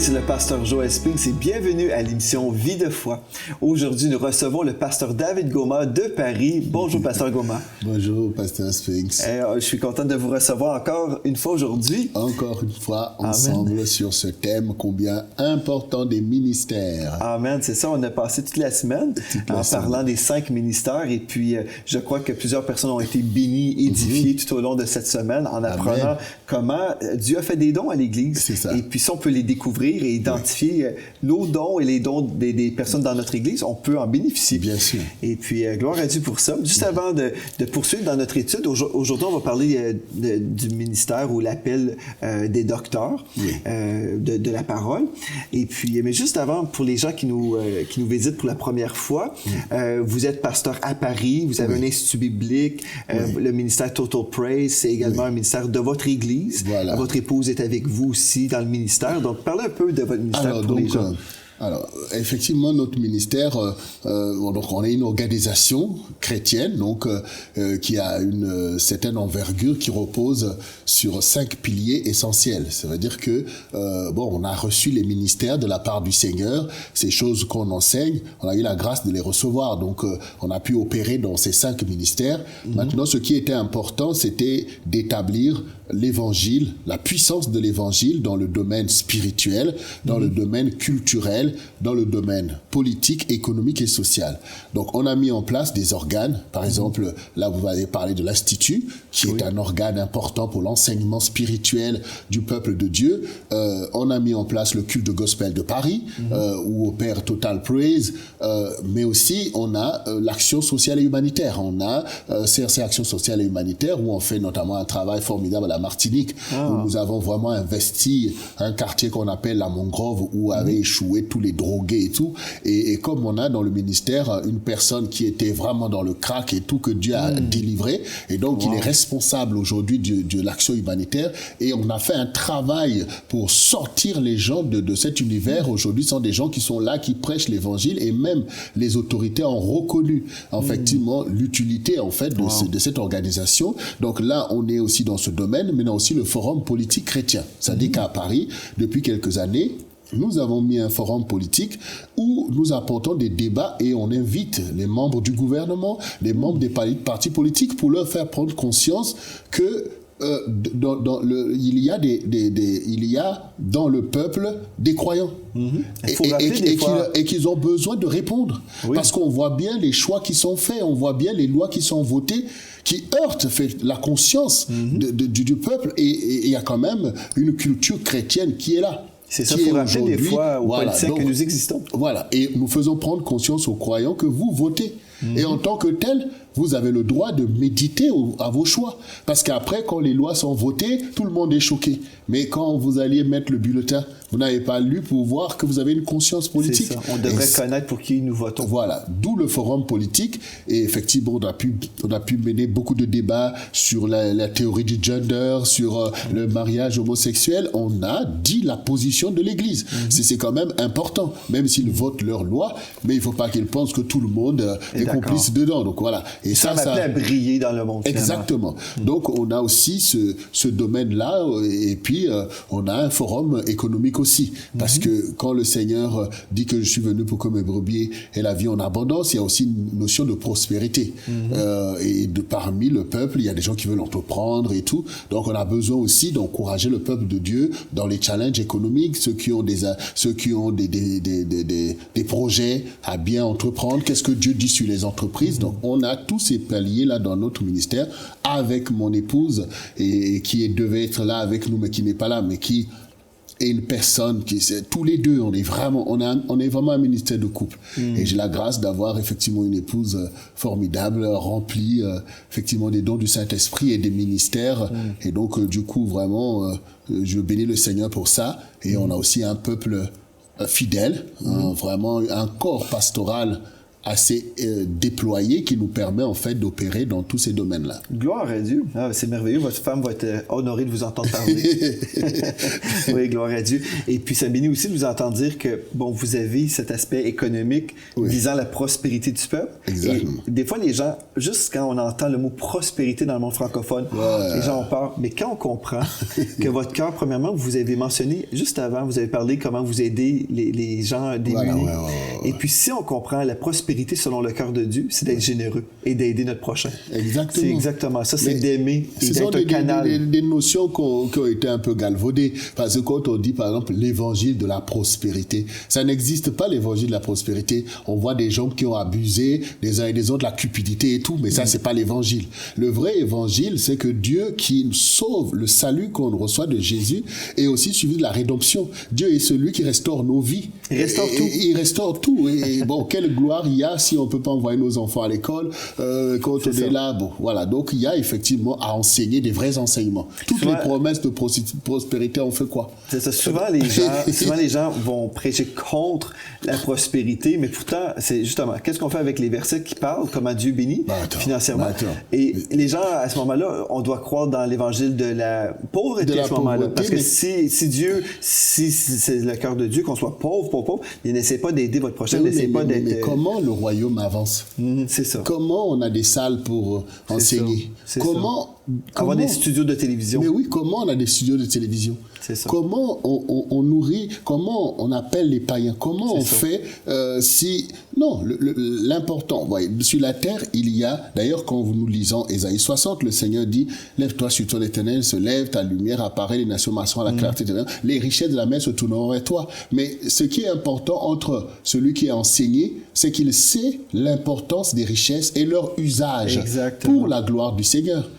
c'est le pasteur Joel Spinks et bienvenue à l'émission Vie de foi. Aujourd'hui, nous recevons le pasteur David Goma de Paris. Bonjour, pasteur Goma. Bonjour, pasteur Spinks. Je suis content de vous recevoir encore une fois aujourd'hui. Encore une fois, ensemble. Amen. Sur ce thème combien important des ministères. Amen, c'est ça. On a passé toute la semaine parlant des 5 ministères et puis je crois que plusieurs personnes ont été bénies, édifiées tout au long de cette semaine en apprenant comment Dieu a fait des dons à l'Église. C'est ça. Et puis si on peut les découvrir et identifier nos dons et les dons des personnes dans notre Église, on peut en bénéficier. Bien sûr. Et puis, gloire à Dieu pour ça. Juste avant de poursuivre dans notre étude, aujourd'hui, on va parler du ministère ou l'appel des docteurs, de la parole. Et puis, mais juste avant, pour les gens qui nous visitent pour la première fois, vous êtes pasteur à Paris, vous avez un institut biblique, le ministère Total Praise, c'est également un ministère de votre Église. Voilà. Votre épouse est avec vous aussi dans le ministère. Donc, parlez un peu de votre ministère pour les gens. Alors, effectivement, notre ministère, donc on est une organisation chrétienne, donc qui a une certaine envergure, qui repose sur 5 piliers essentiels. Ça veut dire que on a reçu les ministères de la part du Seigneur, ces choses qu'on enseigne, on a eu la grâce de les recevoir, donc on a pu opérer dans ces 5 ministères. Maintenant, ce qui était important, c'était d'établir l'évangile, la puissance de l'évangile dans le domaine spirituel, dans le domaine culturel, dans le domaine politique, économique et social. Donc, on a mis en place des organes. Par exemple, là, vous avez parlé de l'Institut, qui est un organe important pour l'enseignement spirituel du peuple de Dieu. On a mis en place le culte de gospel de Paris, où opère Total Praise, mais aussi, on a l'action sociale et humanitaire. On a CRC Action sociale et humanitaire, où on fait notamment un travail formidable à la Martinique, où nous avons vraiment investi un quartier qu'on appelle la Mangrove, où avaient échoué tous les drogués et tout. Et comme on a dans le ministère une personne qui était vraiment dans le crack et tout, que Dieu a délivré, et donc il est responsable aujourd'hui de l'action humanitaire, et on a fait un travail pour sortir les gens de cet univers. Aujourd'hui, ce sont des gens qui sont là, qui prêchent l'évangile, et même les autorités ont reconnu effectivement l'utilité en fait de cette organisation. Donc là, on est aussi dans ce domaine, mais on a aussi le forum politique chrétien. Ça dit qu'à Paris, depuis quelques années, nous avons mis un forum politique où nous apportons des débats et on invite les membres du gouvernement, les membres des partis politiques pour leur faire prendre conscience que il y a dans le peuple des croyants et qu'ils ont besoin de répondre parce qu'on voit bien les choix qui sont faits, on voit bien les lois qui sont votées qui heurtent la conscience du peuple, et il y a quand même une culture chrétienne qui est là. C'est ça, il faut rappeler des fois aux politiciens que nous existons. Voilà, et nous faisons prendre conscience aux croyants que vous votez. Et en tant que tel, vous avez le droit de méditer à vos choix. Parce qu'après, quand les lois sont votées, tout le monde est choqué. Mais quand vous alliez mettre le bulletin, vous n'avez pas lu pour voir que vous avez une conscience politique. C'est ça. On devrait connaître pour qui nous votons. Voilà, d'où le forum politique. Et effectivement, on a pu mener beaucoup de débats sur la théorie du gender, sur le mariage homosexuel. On a dit la position de l'Église. C'est quand même important, même s'ils votent leur loi, mais il ne faut pas qu'ils pensent que tout le monde est complice dedans. Donc voilà. Et ça m'appelait à briller dans le monde. Exactement. Donc on a aussi ce domaine-là, et puis on a un forum économique aussi, parce que quand le Seigneur dit que je suis venu pour que mes brebis aient la vie en abondance, il y a aussi une notion de prospérité. Et parmi le peuple, il y a des gens qui veulent entreprendre et tout. Donc on a besoin aussi d'encourager le peuple de Dieu dans les challenges économiques, ceux qui ont des projets à bien entreprendre. Qu'est-ce que Dieu dit sur les entreprises? Donc on a tous ces paliers-là dans notre ministère, avec mon épouse, et qui devait être là avec nous, mais qui n'est pas là, mais qui est une personne tous les deux, on est vraiment un ministère de couple. Et j'ai la grâce d'avoir effectivement une épouse formidable, remplie effectivement des dons du Saint-Esprit et des ministères. Et donc, du coup, vraiment, je bénis le Seigneur pour ça. Et on a aussi un peuple fidèle, vraiment un corps pastoral assez déployé qui nous permet en fait d'opérer dans tous ces domaines-là. Gloire à Dieu. Ah, c'est merveilleux. Votre femme va être honorée de vous entendre parler. Oui, gloire à Dieu. Et puis, ça me bénit aussi de vous entendre dire que, bon, vous avez cet aspect économique visant la prospérité du peuple. Exactement. Et des fois, les gens, juste quand on entend le mot prospérité dans le monde francophone, les gens ont peur. Mais quand on comprend que votre cœur, premièrement, vous avez mentionné, juste avant, vous avez parlé comment vous aidez les gens démunis. Et puis, si on comprend la prospérité selon le cœur de Dieu, c'est d'être généreux et d'aider notre prochain. Exactement. C'est exactement ça, c'est d'aimer et d'être un canal. Des notions qui ont été un peu galvaudées. Parce que quand on dit, par exemple, l'évangile de la prospérité, ça n'existe pas, l'évangile de la prospérité. On voit des gens qui ont abusé des uns et des autres, la cupidité et tout, mais ça, c'est pas l'évangile. Le vrai évangile, c'est que Dieu qui nous sauve, le salut qu'on reçoit de Jésus, est aussi suivi de la rédemption. Dieu est celui qui restaure nos vies. Il restaure tout. Il restaure tout. Et bon, quelle gloire il y a si on peut pas envoyer nos enfants à l'école, quand on est là, bon, voilà. Donc, il y a effectivement à enseigner des vrais enseignements. Toutes les promesses de prospérité, on fait quoi? C'est ça. Souvent, les gens vont prêcher contre la prospérité, mais pourtant, c'est justement, qu'est-ce qu'on fait avec les versets qui parlent, comment Dieu bénit financièrement? Et les gens, à ce moment-là, on doit croire dans l'évangile de la pauvreté à ce moment-là. Parce que si c'est le cœur de Dieu, qu'on soit pauvre, il n'essaie pas d'aider votre prochain, n'essaie pas d'être... Mais comment le royaume avance? C'est ça. Comment on a des salles pour enseigner? Comment avoir des studios de télévision? Mais oui, comment on a des studios de télévision? C'est ça. Comment on nourrit? Comment on appelle les païens? Comment on fait si... Non, l'important, voyez, sur la terre, il y a... D'ailleurs, quand nous lisons Ésaïe 60, le Seigneur dit, « Lève-toi sur ton éternel, se lève, ta lumière apparaît, les nations marcheront à la clarté de l'éternel. Les richesses de la mer se tourneront vers toi. » Mais ce qui est important entre celui qui est enseigné, c'est qu'il sait l'importance des richesses et leur usage pour la gloire du Seigneur,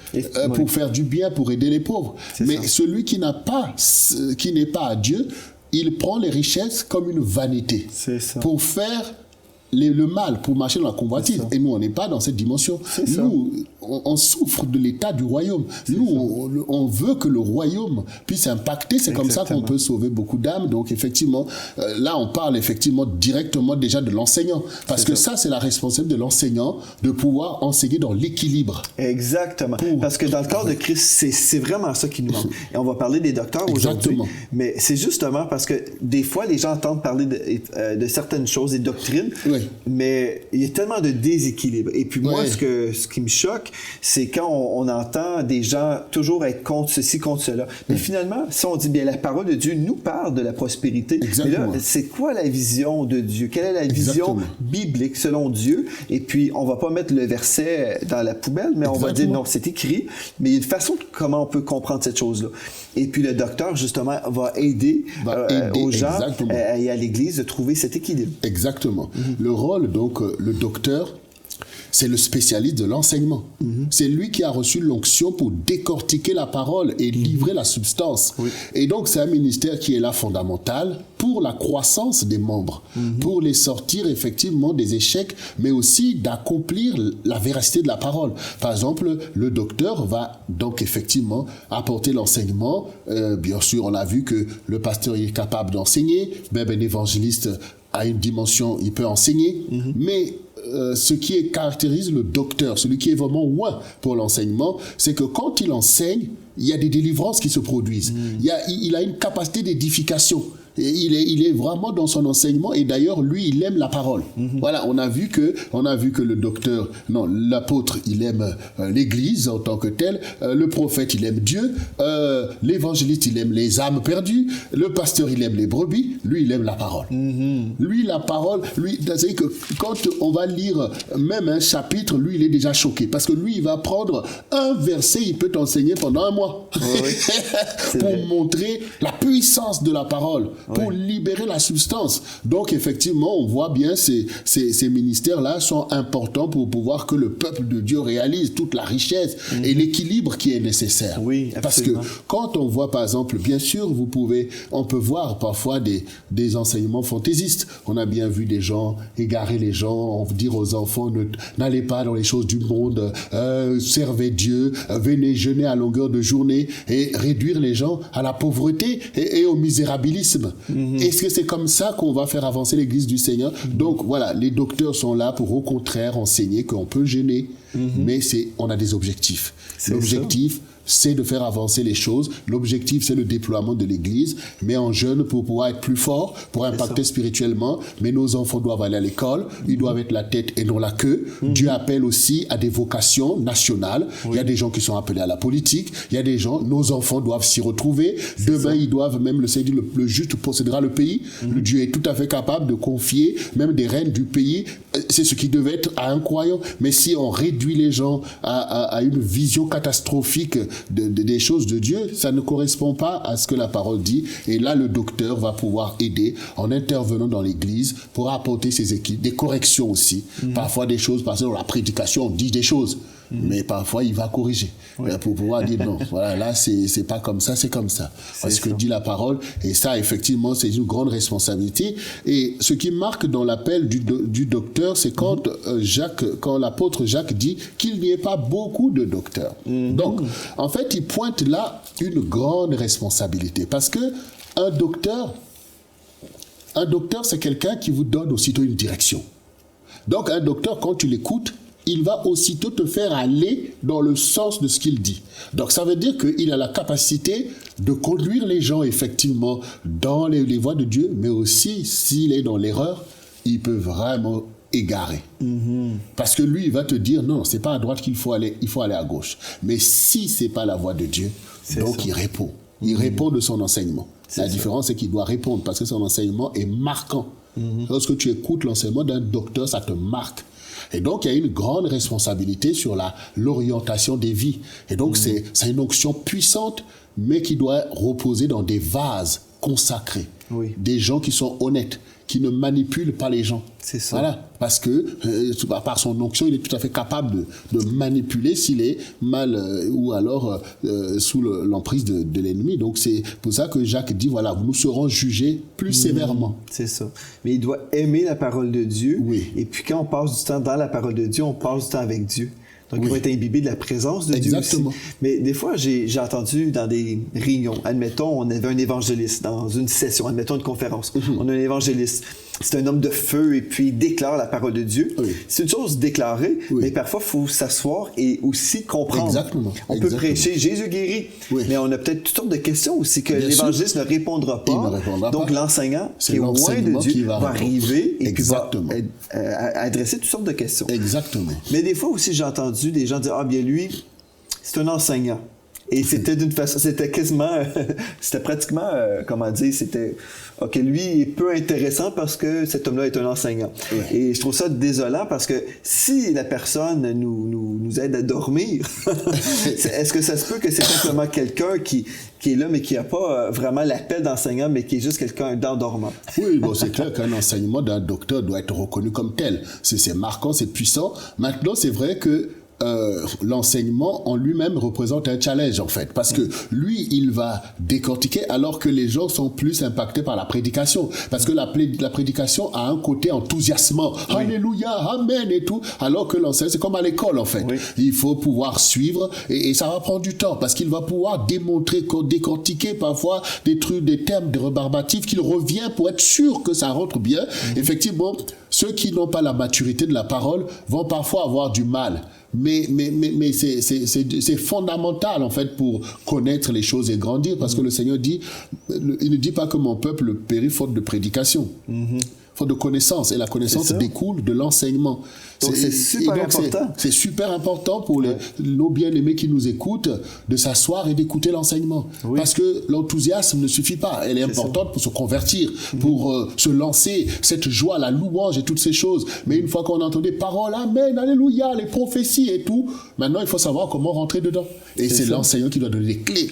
pour faire du bien, pour aider les pauvres. Mais celui qui n'est pas à Dieu, il prend les richesses comme une vanité pour faire le mal, pour marcher dans la convoitise. Et nous, on n'est pas dans cette dimension. Nous, on souffre de l'état du royaume. Nous, on veut que le royaume puisse impacter. C'est comme ça qu'on peut sauver beaucoup d'âmes. Donc, effectivement, là, on parle effectivement directement déjà de l'enseignant. Parce que ça, c'est la responsabilité de l'enseignant de pouvoir enseigner dans l'équilibre. Exactement. Parce que dans le corps de Christ, c'est vraiment ça qui nous manque. Et on va parler des docteurs aujourd'hui. Mais c'est justement parce que des fois, les gens entendent parler de certaines choses, des doctrines, mais il y a tellement de déséquilibre. Et puis moi, ce qui me choque, c'est quand on entend des gens toujours être contre ceci, contre cela. Mais finalement, si on dit bien la parole de Dieu nous parle de la prospérité, mais là, c'est quoi la vision de Dieu? Quelle est la vision biblique selon Dieu? Et puis, on va pas mettre le verset dans la poubelle, mais on va dire non, c'est écrit. Mais il y a une façon de comment on peut comprendre cette chose-là. Et puis, le docteur, justement, va aider aux gens et à l'Église de trouver cet équilibre. Exactement. Le rôle, donc, le docteur, c'est le spécialiste de l'enseignement. C'est lui qui a reçu l'onction pour décortiquer la parole et livrer la substance. Et donc, c'est un ministère qui est là fondamental pour la croissance des membres, pour les sortir effectivement des échecs, mais aussi d'accomplir la véracité de la parole. Par exemple, le docteur va donc effectivement apporter l'enseignement. Bien sûr, on a vu que le pasteur est capable d'enseigner, même un évangéliste a une dimension, il peut enseigner, mais ce qui caractérise le docteur, celui qui est vraiment loin pour l'enseignement, c'est que quand il enseigne, il y a des délivrances qui se produisent. Il a une capacité d'édification. Et il est vraiment dans son enseignement, et d'ailleurs, lui, il aime la parole. Voilà, on a vu que le docteur, non, l'apôtre, il aime l'Église en tant que tel, le prophète, il aime Dieu, l'évangéliste, il aime les âmes perdues, le pasteur, il aime les brebis, lui, il aime la parole. Lui, la parole, c'est-à-dire que quand on va lire même un chapitre, lui, il est déjà choqué, parce que lui, il va prendre un verset, il peut t'enseigner pendant un mois, pour montrer la puissance de la parole, pour libérer la substance. Donc, effectivement, on voit bien ces ministères-là sont importants pour pouvoir que le peuple de Dieu réalise toute la richesse et l'équilibre qui est nécessaire. Oui, absolument. Parce que quand on voit, par exemple, bien sûr, on peut voir parfois des enseignements fantaisistes. On a bien vu des gens égarer les gens, dire aux enfants, n'allez pas dans les choses du monde, servez Dieu, venez jeûner à longueur de journée et réduire les gens à la pauvreté et au misérabilisme. Est-ce que c'est comme ça qu'on va faire avancer l'Église du Seigneur? Donc voilà, les docteurs sont là pour au contraire enseigner qu'on peut jeûner, mais on a des objectifs. L'objectif, c'est de faire avancer les choses. L'objectif, c'est le déploiement de l'Église, mais en jeûne pour pouvoir être plus fort, pour impacter spirituellement. Mais nos enfants doivent aller à l'école, ils doivent être la tête et non la queue. Dieu appelle aussi à des vocations nationales. Il y a des gens qui sont appelés à la politique. Il y a des gens, nos enfants doivent s'y retrouver. Demain, ils doivent, même le Seigneur, le juste possédera le pays. Le Dieu est tout à fait capable de confier même des rênes du pays. C'est ce qui devait être à un croyant. Mais si on réduit les gens à une vision catastrophique des choses de Dieu, ça ne correspond pas à ce que la parole dit. Et là, le docteur va pouvoir aider en intervenant dans l'Église pour apporter ses équipes, des corrections aussi. Parfois des choses, parce que dans la prédication, on dit des choses. Mais parfois, il va corriger pour pouvoir dire non, voilà, là, c'est pas comme ça, c'est comme ça. Parce que dit la parole, et ça, effectivement, c'est une grande responsabilité. Et ce qui marque dans l'appel du docteur, c'est quand quand l'apôtre Jacques dit qu'il n'y ait pas beaucoup de docteurs. Donc, en fait, il pointe là une grande responsabilité. Parce que un docteur, c'est quelqu'un qui vous donne aussitôt une direction. Donc, un docteur, quand tu l'écoutes, il va aussitôt te faire aller dans le sens de ce qu'il dit. Donc, ça veut dire qu'il a la capacité de conduire les gens, effectivement, dans les voies de Dieu, mais aussi, s'il est dans l'erreur, il peut vraiment égarer. Parce que lui, il va te dire, non, c'est pas à droite qu'il faut aller, il faut aller à gauche. Mais si c'est pas la voie de Dieu, donc il répond. Il répond de son enseignement. La différence, c'est qu'il doit répondre, parce que son enseignement est marquant. Lorsque tu écoutes l'enseignement d'un docteur, ça te marque. Et donc, il y a une grande responsabilité sur l'orientation des vies. Et donc, c'est une onction puissante, mais qui doit reposer dans des vases consacrés. Des gens qui sont honnêtes, qui ne manipulent pas les gens. C'est ça. Voilà. Parce que, par son onction, il est tout à fait capable de manipuler s'il est mal ou alors sous l'emprise de l'ennemi. Donc, c'est pour ça que Jacques dit, voilà, nous serons jugés plus sévèrement. C'est ça. Mais il doit aimer la parole de Dieu. Et puis, quand on passe du temps dans la parole de Dieu, on passe du temps avec Dieu. Donc, il va être imbibé de la présence de Dieu aussi. Mais des fois, j'ai entendu dans des réunions, admettons, on avait un évangéliste dans une session, admettons une conférence. On a un évangéliste. C'est un homme de feu et puis il déclare la parole de Dieu. C'est une chose déclarée, mais parfois, il faut s'asseoir et aussi comprendre. On peut prêcher Jésus guérit, mais on a peut-être toutes sortes de questions aussi que l'évangéliste ne répondra pas. Donc, l'enseignant qui est loin de Dieu va arriver et puis va adresser toutes sortes de questions. Mais des fois aussi, j'ai entendu des gens dire, ah bien lui, c'est un enseignant. Et c'était d'une façon, c'était quasiment, c'était pratiquement, comment dire, c'était, ok, lui est peu intéressant parce que cet homme-là est un enseignant. Et je trouve ça désolant parce que si la personne nous aide à dormir, est-ce que ça se peut que c'est simplement quelqu'un qui est là, mais qui n'a pas vraiment l'appel d'enseignant, mais qui est juste quelqu'un d'endormant? Oui, bon, c'est clair qu'un enseignement d'un docteur doit être reconnu comme tel. C'est marquant, c'est puissant. Maintenant, c'est vrai que l'enseignement en lui-même représente un challenge en fait, parce que lui il va décortiquer alors que les gens sont plus impactés par la prédication, parce que la prédication a un côté enthousiasmant, alléluia, amen et tout, alors que l'enseignement c'est comme à l'école en fait, il faut pouvoir suivre et ça va prendre du temps parce qu'il va pouvoir démontrer, décortiquer parfois des trucs, des termes rébarbatifs qu'il revient pour être sûr que ça rentre bien. Effectivement, ceux qui n'ont pas la maturité de la parole vont parfois avoir du mal. Mais c'est fondamental en fait pour connaître les choses et grandir, parce que le Seigneur dit, il ne dit pas que mon peuple périt faute de prédication, faute de connaissance, et la connaissance découle de l'enseignement. Donc c'est super important. C'est super important pour nos bien-aimés qui nous écoutent de s'asseoir et d'écouter l'enseignement. Parce que l'enthousiasme ne suffit pas. Elle est importante pour se convertir, pour se lancer, cette joie, la louange et toutes ces choses. Mais une fois qu'on entend des paroles, amen, alléluia, les prophéties et tout, maintenant il faut savoir comment rentrer dedans. Et c'est l'enseignant qui doit donner les clés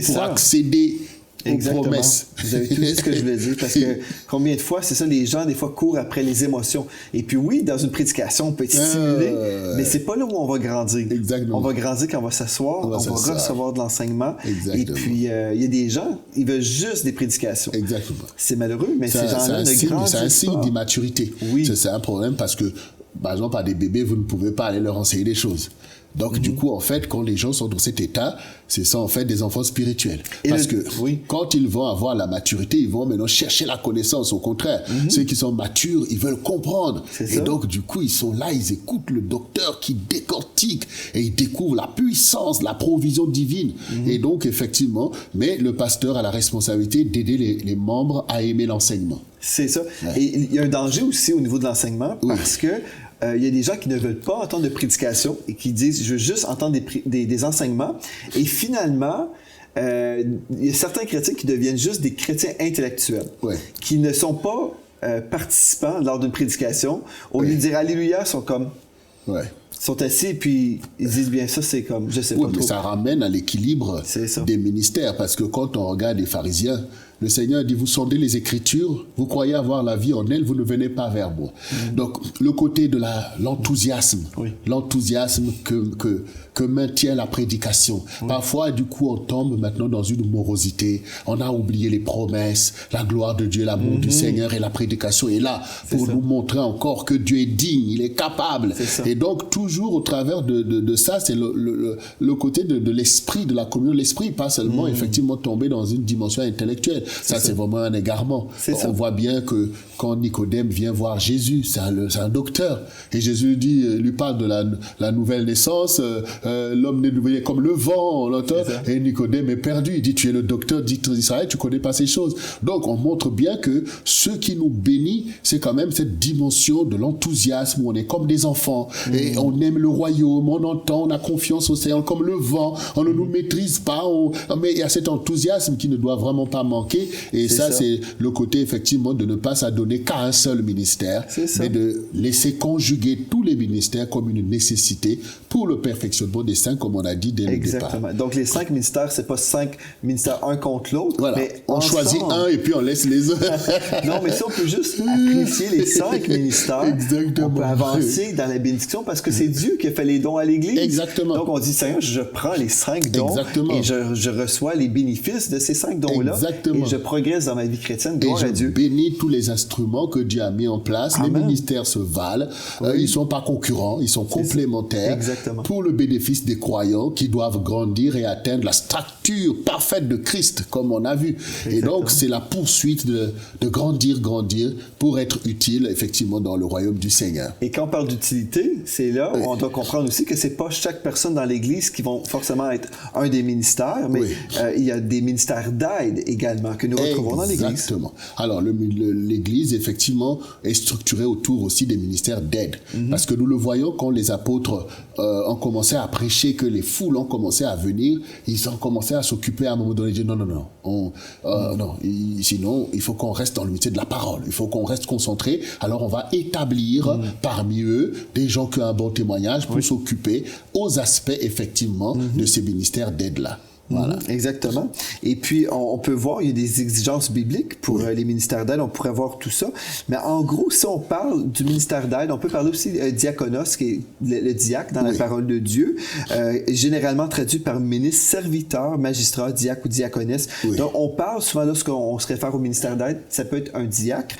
pour accéder aux promesses. Vous avez tout dit ce que je voulais dire, parce que combien de fois, c'est ça, les gens, des fois, courent après les émotions. Et puis oui, dans une prédication, on peut être stimulé, mais c'est pas là où on va grandir. On va grandir quand on va s'asseoir, on va recevoir de l'enseignement. Et puis, il y a des gens, ils veulent juste des prédications. C'est malheureux, mais ces gens-là ne grandissent pas. C'est un signe d'immaturité. C'est un problème parce que, par exemple, à des bébés, vous ne pouvez pas aller leur enseigner des choses. Donc, du coup, en fait, quand les gens sont dans cet état, c'est ça, en fait, des enfants spirituels. Parce que quand ils vont avoir la maturité, ils vont maintenant chercher la connaissance. Au contraire, ceux qui sont matures, ils veulent comprendre. Et donc, du coup, ils sont là, ils écoutent le docteur qui décortique et ils découvrent la puissance, la provision divine. Et donc, effectivement, mais le pasteur a la responsabilité d'aider les membres à aimer l'enseignement. C'est ça. Ouais. Et il y a un danger aussi au niveau de l'enseignement parce que il y a des gens qui ne veulent pas entendre de prédication et qui disent « je veux juste entendre des enseignements ». Et finalement, il y a certains chrétiens qui deviennent juste des chrétiens intellectuels, qui ne sont pas participants lors d'une prédication. Au lieu de dire « Alléluia », sont comme... sont assis et puis ils disent bien ça, c'est comme, je sais pas trop. Mais ça ramène à l'équilibre des ministères, parce que quand on regarde les pharisiens, le Seigneur dit, vous sondez les Écritures, vous croyez avoir la vie en elles, vous ne venez pas vers moi. Donc, le côté de l'enthousiasme, l'enthousiasme que maintient la prédication. Parfois, du coup, on tombe maintenant dans une morosité. On a oublié les promesses, la gloire de Dieu, l'amour du Seigneur, et la prédication est là pour nous montrer encore que Dieu est digne, il est capable. Et donc, toujours au travers de ça, c'est le côté de l'esprit, de la communion de l'esprit, pas seulement effectivement tomber dans une dimension intellectuelle. Ça, c'est vraiment un égarement. On voit bien que quand Nicodème vient voir Jésus, c'est un docteur. Et Jésus lui parle de la nouvelle naissance, l'homme n'est nouveau comme le vent, on l'entend. Et Nicodème est perdu. Il dit, tu es le docteur d'Israël, tu connais pas ces choses. Donc, on montre bien que ce qui nous bénit, c'est quand même cette dimension de l'enthousiasme où on est comme des enfants. Et on aime le royaume, on entend, on a confiance au Seigneur comme le vent. On ne nous maîtrise pas, mais il y a cet enthousiasme qui ne doit vraiment pas manquer. Et ça, c'est le côté, effectivement, de ne pas s'adonner qu'à un seul ministère, mais de laisser conjuguer tous les ministères comme une nécessité pour le perfectionnement des saints, comme on a dit dès le départ. Exactement. Donc, les 5 ministères, c'est pas 5 ministères un contre l'autre. Voilà. Mais on choisit un et puis on laisse les autres. Non, mais si on peut juste apprécier les 5 ministères, on peut avancer dans la bénédiction parce que c'est Dieu qui a fait les dons à l'Église. Exactement. Donc, on dit, Seigneur, je prends les 5 dons et je reçois les bénéfices de ces 5 dons-là. Exactement. Et je progresse dans ma vie chrétienne. Gloire à Dieu. Et je bénis tous les instruments que Dieu a mis en place. Amen. Les ministères se valent. Ils ne sont pas concurrents, ils sont complémentaires pour le bénéfice des croyants qui doivent grandir et atteindre la stature parfaite de Christ, comme on a vu. Et donc, c'est la poursuite de grandir pour être utile, effectivement, dans le royaume du Seigneur. Et quand on parle d'utilité, c'est là où on doit comprendre aussi que c'est pas chaque personne dans l'Église qui vont forcément être un des ministères, mais il y a des ministères d'aide également que nous retrouvons dans l'Église. Exactement. Alors, l'Église, effectivement, est structurée autour aussi des ministères d'aide. Parce que nous le voyons quand les apôtres ont commencé à prêcher, que les foules ont commencé à venir, ils ont commencé à s'occuper à un moment donné, ils disent non, sinon, il faut qu'on reste dans l'unité de la parole, il faut qu'on reste concentré. Alors, on va établir parmi eux des gens qui ont un bon témoignage pour s'occuper aux aspects, effectivement, de ces ministères d'aide-là. Voilà. Exactement. Et puis, on peut voir, il y a des exigences bibliques pour les ministères d'aide. On pourrait voir tout ça. Mais en gros, si on parle du ministère d'aide, on peut parler aussi diaconos, qui est le diacre dans la parole de Dieu, généralement traduit par ministre, serviteur, magistrat, diacre ou diaconesse. Donc, on parle souvent, lorsqu'on se réfère au ministère d'aide, ça peut être un diacre.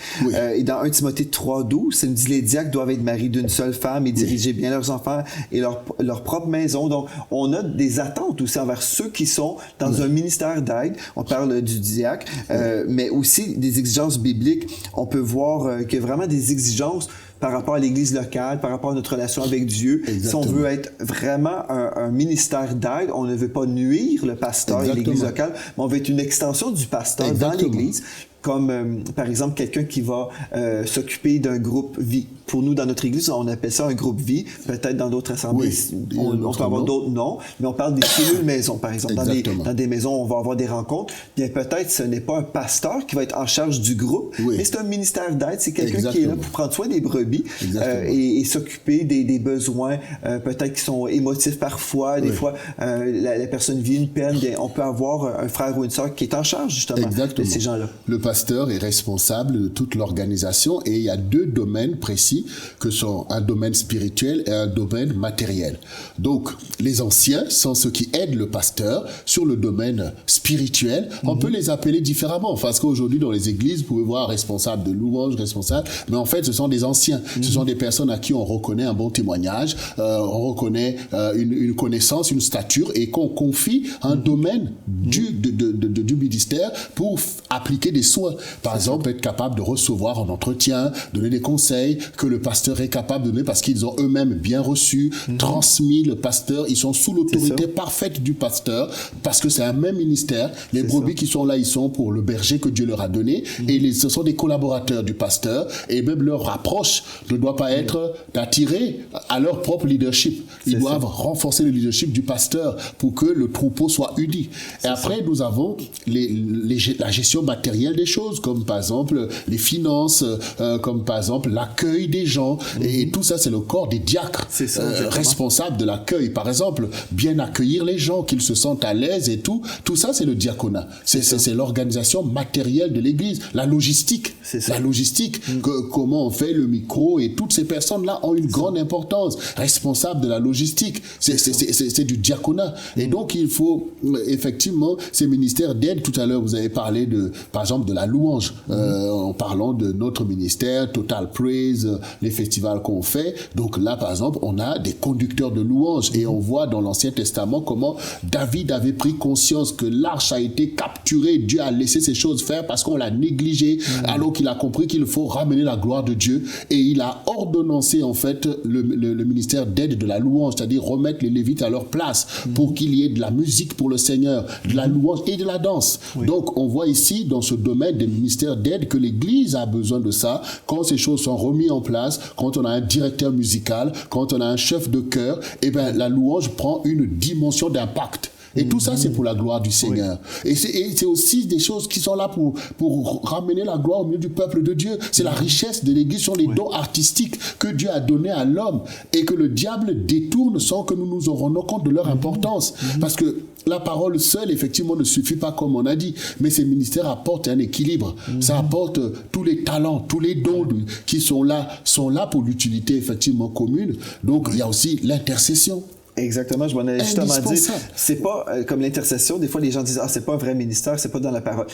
Et dans 1 Timothée 3,12, ça nous dit les diacres doivent être mariés d'une seule femme et diriger bien leurs enfants et leur propre maison. Donc, on a des attentes aussi envers ceux qui sont dans un ministère d'aide. On parle du diacre, mais aussi des exigences bibliques. On peut voir qu'il y a vraiment des exigences par rapport à l'Église locale, par rapport à notre relation avec Dieu. Si on veut être vraiment un ministère d'aide, on ne veut pas nuire le pasteur et l'Église locale, mais on veut être une extension du pasteur dans l'Église. Comme, par exemple, quelqu'un qui va s'occuper d'un groupe vie. Pour nous, dans notre Église, on appelle ça un groupe vie. Peut-être dans d'autres assemblées, on peut avoir d'autres noms, mais on parle des cellules maisons, par exemple. Dans des maisons, on va avoir des rencontres. Bien, peut-être ce n'est pas un pasteur qui va être en charge du groupe, mais c'est un ministère d'aide. C'est quelqu'un qui est là pour prendre soin des brebis et s'occuper des besoins, peut-être qui sont émotifs parfois. Des fois, la personne vit une peine. Bien, on peut avoir un frère ou une sœur qui est en charge, justement, de ces gens-là. Le pasteur est responsable de toute l'organisation et il y a 2 domaines précis que sont un domaine spirituel et un domaine matériel. Donc, les anciens sont ceux qui aident le pasteur sur le domaine spirituel. On peut les appeler différemment parce qu'aujourd'hui, dans les églises, vous pouvez voir responsable de louange, responsable, mais en fait, ce sont des anciens. Ce sont des personnes à qui on reconnaît un bon témoignage, on reconnaît une connaissance, une stature et qu'on confie un domaine du ministère pour appliquer des soins. Par exemple, être capable de recevoir en entretien, donner des conseils que le pasteur est capable de donner parce qu'ils ont eux-mêmes bien reçu, transmis le pasteur, ils sont sous l'autorité parfaite du pasteur parce que c'est un même ministère. Les brebis qui sont là, ils sont pour le berger que Dieu leur a donné et ce sont des collaborateurs du pasteur et même leur approche ne doit pas être d'attirer à leur propre leadership. Ils doivent renforcer le leadership du pasteur pour que le troupeau soit uni. Et après, nous avons la gestion matérielle des choses, comme par exemple les finances, comme par exemple l'accueil des gens. Et tout ça, c'est le corps des diacres responsables de l'accueil. Par exemple, bien accueillir les gens, qu'ils se sentent à l'aise et tout. Tout ça, c'est le diaconat. C'est l'organisation matérielle de l'Église. La logistique. La logistique. Comment on fait le micro et toutes ces personnes-là ont une grande importance. Responsable de la logistique. C'est du diaconat. Et donc, il faut effectivement ces ministères d'aide. Tout à l'heure, vous avez parlé par exemple, de la louange. En parlant de notre ministère, Total Praise, les festivals qu'on fait. Donc là, par exemple, on a des conducteurs de louange. Et on voit dans l'Ancien Testament comment David avait pris conscience que l'arche a été capturée. Dieu a laissé ces choses faire parce qu'on l'a négligé. Alors qu'il a compris qu'il faut ramener la gloire de Dieu. Et il a ordonnancé, en fait, le ministère d'aide de la louange, c'est-à-dire remettre les Lévites à leur place pour qu'il y ait de la musique pour le Seigneur, de la louange et de la danse. Donc, on voit ici, dans ce domaine des ministères d'aide, que l'Église a besoin de ça. Quand ces choses sont remises en place, quand on a un directeur musical, quand on a un chef de chœur, eh ben, la louange prend une dimension d'impact. Et tout ça, c'est pour la gloire du Seigneur. Et c'est aussi des choses qui sont là pour ramener la gloire au milieu du peuple de Dieu. C'est la richesse de l'Église sur les dons artistiques que Dieu a donnés à l'homme et que le diable détourne sans que nous nous en rendions compte de leur importance. Parce que la parole seule, effectivement, ne suffit pas, comme on a dit. Mais ces ministères apportent un équilibre. Ça apporte tous les talents, tous les dons qui sont là pour l'utilité, effectivement, commune. Donc, il y a aussi l'intercession. Exactement, je m'en allais justement dire, c'est pas comme l'intercession, des fois les gens disent « Ah, c'est pas un vrai ministère, c'est pas dans la parole ».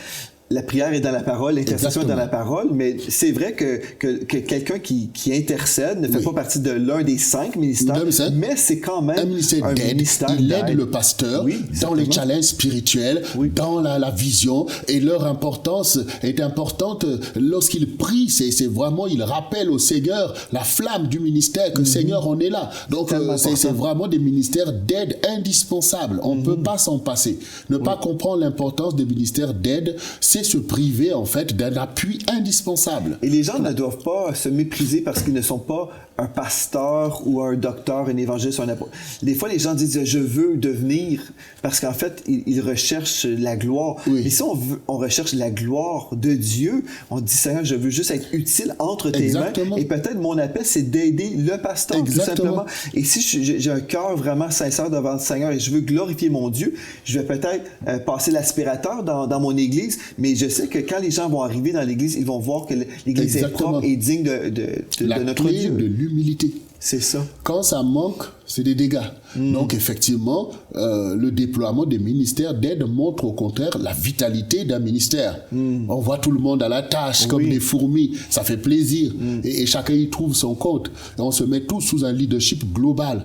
La prière est dans la parole, l'intercession est dans la parole, mais c'est vrai que quelqu'un qui intercède ne fait pas partie de l'un des 5 ministères, mais c'est quand même un ministère d'aide. Il aide le pasteur dans les challenges spirituels, dans la vision, et leur importance est importante lorsqu'ils prient. C'est vraiment, ils rappellent au Seigneur la flamme du ministère, que Seigneur, on est là. Donc, c'est vraiment des ministères d'aide indispensables. On ne peut pas s'en passer. Ne pas comprendre l'importance des ministères d'aide, c'est se priver, en fait, d'un appui indispensable. Et les gens ne doivent pas se mépriser parce qu'ils ne sont pas un pasteur ou un docteur, un évangéliste ou un apôtre. Des fois, les gens disent « je veux devenir » parce qu'en fait, ils recherchent la gloire. Et si on recherche la gloire de Dieu, on dit « Seigneur, je veux juste être utile entre tes mains. » Et peut-être mon appel, c'est d'aider le pasteur, tout simplement. Et si j'ai un cœur vraiment sincère devant le Seigneur et je veux glorifier mon Dieu, je vais peut-être passer l'aspirateur dans mon église, mais je sais que quand les gens vont arriver dans l'église, ils vont voir que l'église est propre et digne de notre Dieu. De l'humilité. C'est ça. Quand ça manque, c'est des dégâts. Donc, effectivement, le déploiement des ministères d'aide montre au contraire la vitalité d'un ministère. On voit tout le monde à la tâche, comme des fourmis. Ça fait plaisir. Et chacun y trouve son compte. Et on se met tous sous un leadership global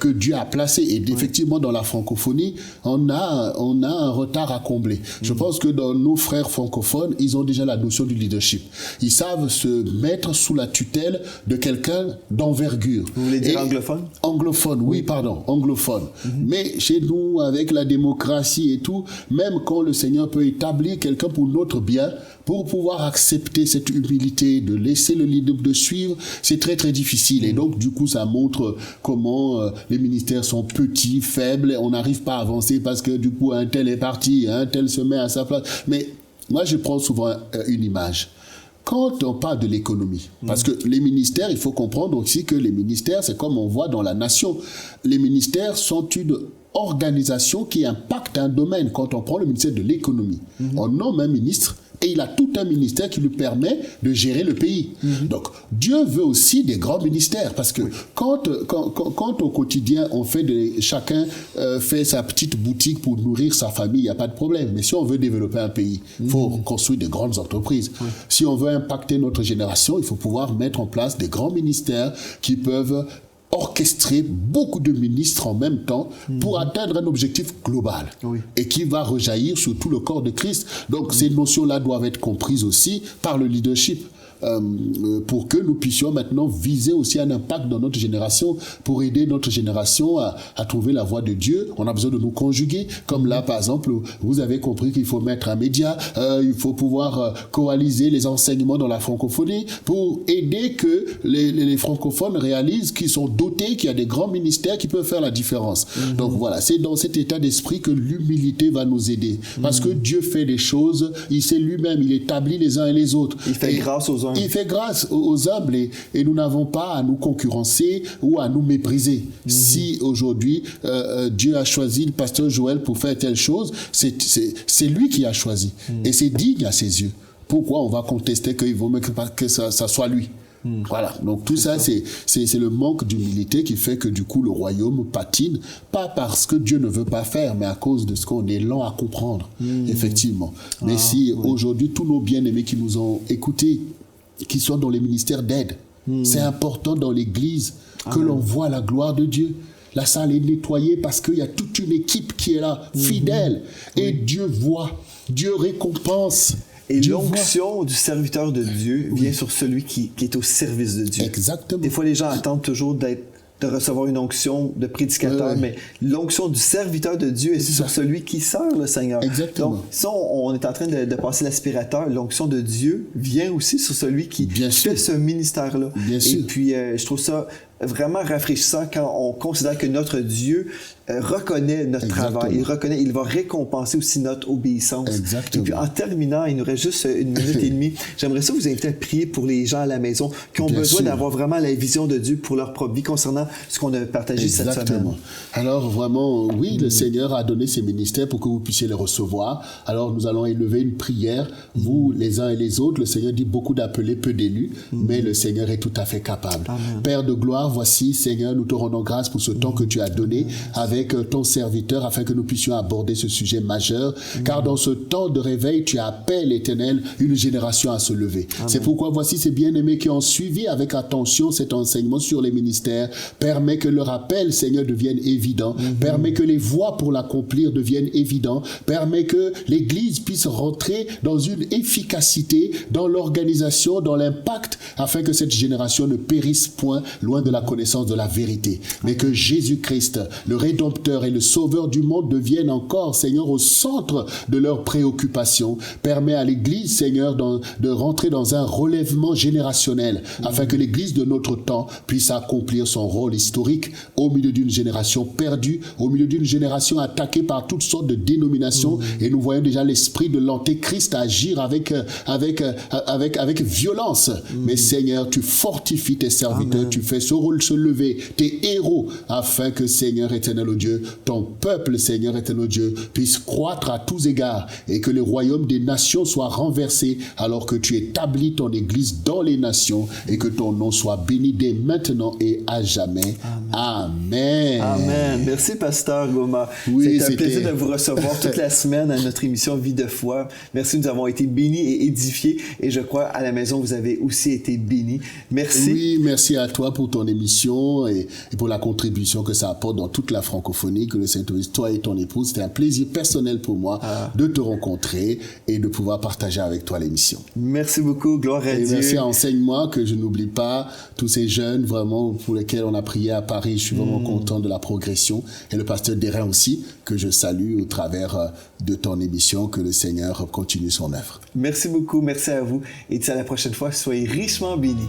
que Dieu a placé. Et effectivement, dans la francophonie, on a un retard à combler. Je pense que dans nos frères francophones, ils ont déjà la notion du leadership. Ils savent se mettre sous la tutelle de quelqu'un d'envergure. Vous voulez dire anglophone? Anglophone, oui, pardon, anglophone. Mais chez nous, avec la démocratie et tout, même quand le Seigneur peut établir quelqu'un pour notre bien, pour pouvoir accepter cette humilité, de laisser le leader de suivre, c'est très très difficile. Et donc, du coup, ça montre comment les ministères sont petits, faibles, on n'arrive pas à avancer parce que du coup, un tel est parti, un tel se met à sa place. Mais moi, je prends souvent une image. Quand on parle de l'économie, parce que les ministères, il faut comprendre aussi que les ministères, c'est comme on voit dans la nation. Les ministères sont une organisation qui impacte un domaine. Quand on prend le ministère de l'économie, on nomme un ministre, et il a tout un ministère qui lui permet de gérer le pays. Donc, Dieu veut aussi des grands ministères, parce que quand au quotidien, chacun fait sa petite boutique pour nourrir sa famille, il n'y a pas de problème. Mais si on veut développer un pays, il faut construire de grandes entreprises. Si on veut impacter notre génération, il faut pouvoir mettre en place des grands ministères qui peuvent orchestrer beaucoup de ministres en même temps pour atteindre un objectif global et qui va rejaillir sur tout le corps de Christ. Donc ces notions-là doivent être comprises aussi par le leadership. Pour que nous puissions maintenant viser aussi un impact dans notre génération, pour aider notre génération à trouver la voie de Dieu. On a besoin de nous conjuguer, comme là par exemple, vous avez compris qu'il faut mettre un média, il faut pouvoir coaliser les enseignements dans la francophonie pour aider que les francophones réalisent qu'ils sont dotés, qu'il y a des grands ministères qui peuvent faire la différence. Donc voilà, c'est dans cet état d'esprit que l'humilité va nous aider. Parce que Dieu fait des choses, il sait lui-même, il établit les uns et les autres. Il fait grâce aux hommes. Il fait grâce aux humbles et nous n'avons pas à nous concurrencer ou à nous mépriser. Si aujourd'hui Dieu a choisi le pasteur Joël pour faire telle chose, c'est lui qui a choisi. Et c'est digne à ses yeux. Pourquoi on va contester qu'il vaut mieux que ça soit lui? Voilà, donc tout ça, c'est le manque d'humilité qui fait que du coup le royaume patine, pas parce que Dieu ne veut pas faire, mais à cause de ce qu'on est lent à comprendre, effectivement. Mais si aujourd'hui tous nos bien-aimés qui nous ont écoutés, qui sont dans les ministères d'aide, c'est important dans l'Église que l'on voit la gloire de Dieu. La salle est nettoyée parce qu'il y a toute une équipe qui est là, fidèle, et Dieu voit, Dieu récompense. Et l'onction du serviteur de Dieu vient sur celui qui est au service de Dieu. Exactement. Des fois, les gens attendent toujours de recevoir une onction de prédicateur, mais l'onction du serviteur de Dieu est sur celui qui sert le Seigneur. Exactement. Donc, si on est en train de passer l'aspirateur, l'onction de Dieu vient aussi sur celui qui fait ce ministère-là. Et puis, je trouve ça vraiment rafraîchissant quand on considère que notre Dieu reconnaît notre travail. Il va récompenser aussi notre obéissance. Exactement. Et puis en terminant, il nous reste juste 1 minute et demie. J'aimerais ça vous inviter à prier pour les gens à la maison qui ont besoin d'avoir vraiment la vision de Dieu pour leur propre vie concernant ce qu'on a partagé cette semaine. Alors vraiment, oui, le Seigneur a donné ses ministères pour que vous puissiez les recevoir. Alors nous allons élever une prière, vous les uns et les autres. Le Seigneur dit beaucoup d'appelés, peu d'élus, mais le Seigneur est tout à fait capable. Amen. Père de gloire, voici, Seigneur, nous te rendons grâce pour ce temps que tu as donné avec ton serviteur afin que nous puissions aborder ce sujet majeur. Car dans ce temps de réveil, tu appelles, Éternel, une génération à se lever. C'est pourquoi voici ces bien-aimés qui ont suivi avec attention cet enseignement sur les ministères. Permets que leur appel, Seigneur, devienne évident. Permets que les voies pour l'accomplir deviennent évidentes. Permets que l'Église puisse rentrer dans une efficacité, dans l'organisation, dans l'impact, afin que cette génération ne périsse point loin de la connaissance de la vérité. Mais que Jésus-Christ, le Rédempteur et le Sauveur du monde deviennent encore, Seigneur, au centre de leurs préoccupations. Permets à l'Église, Seigneur, de rentrer dans un relèvement générationnel, afin que l'Église de notre temps puisse accomplir son rôle historique au milieu d'une génération perdue, au milieu d'une génération attaquée par toutes sortes de dénominations. Et nous voyons déjà l'esprit de l'Antéchrist agir avec violence. Mais Seigneur, tu fortifies tes serviteurs, tu fais ce rôle se lever, tes héros, afin que, Seigneur éternel au Dieu, ton peuple, Seigneur éternel Dieu, puisse croître à tous égards et que le royaume des nations soit renversé alors que tu établis ton Église dans les nations et que ton nom soit béni dès maintenant et à jamais. Amen. Amen. Merci, Pasteur Goma. C'est un plaisir de vous recevoir toute la semaine à notre émission Vie de foi. Merci, nous avons été bénis et édifiés et je crois à la maison, vous avez aussi été bénis. Merci. Oui, merci à toi pour ton émission et pour la contribution que ça apporte dans toute la francophonie, que le Saint-Esprit, toi et ton épouse. C'était un plaisir personnel pour moi de te rencontrer et de pouvoir partager avec toi l'émission. Merci beaucoup, gloire à Dieu. Merci à Enseigne-moi, que je n'oublie pas tous ces jeunes vraiment pour lesquels on a prié à Paris. Je suis vraiment content de la progression. Et le pasteur Dérin aussi, que je salue au travers de ton émission, que le Seigneur continue son œuvre. Merci beaucoup, merci à vous. Et à la prochaine fois, soyez richement bénis.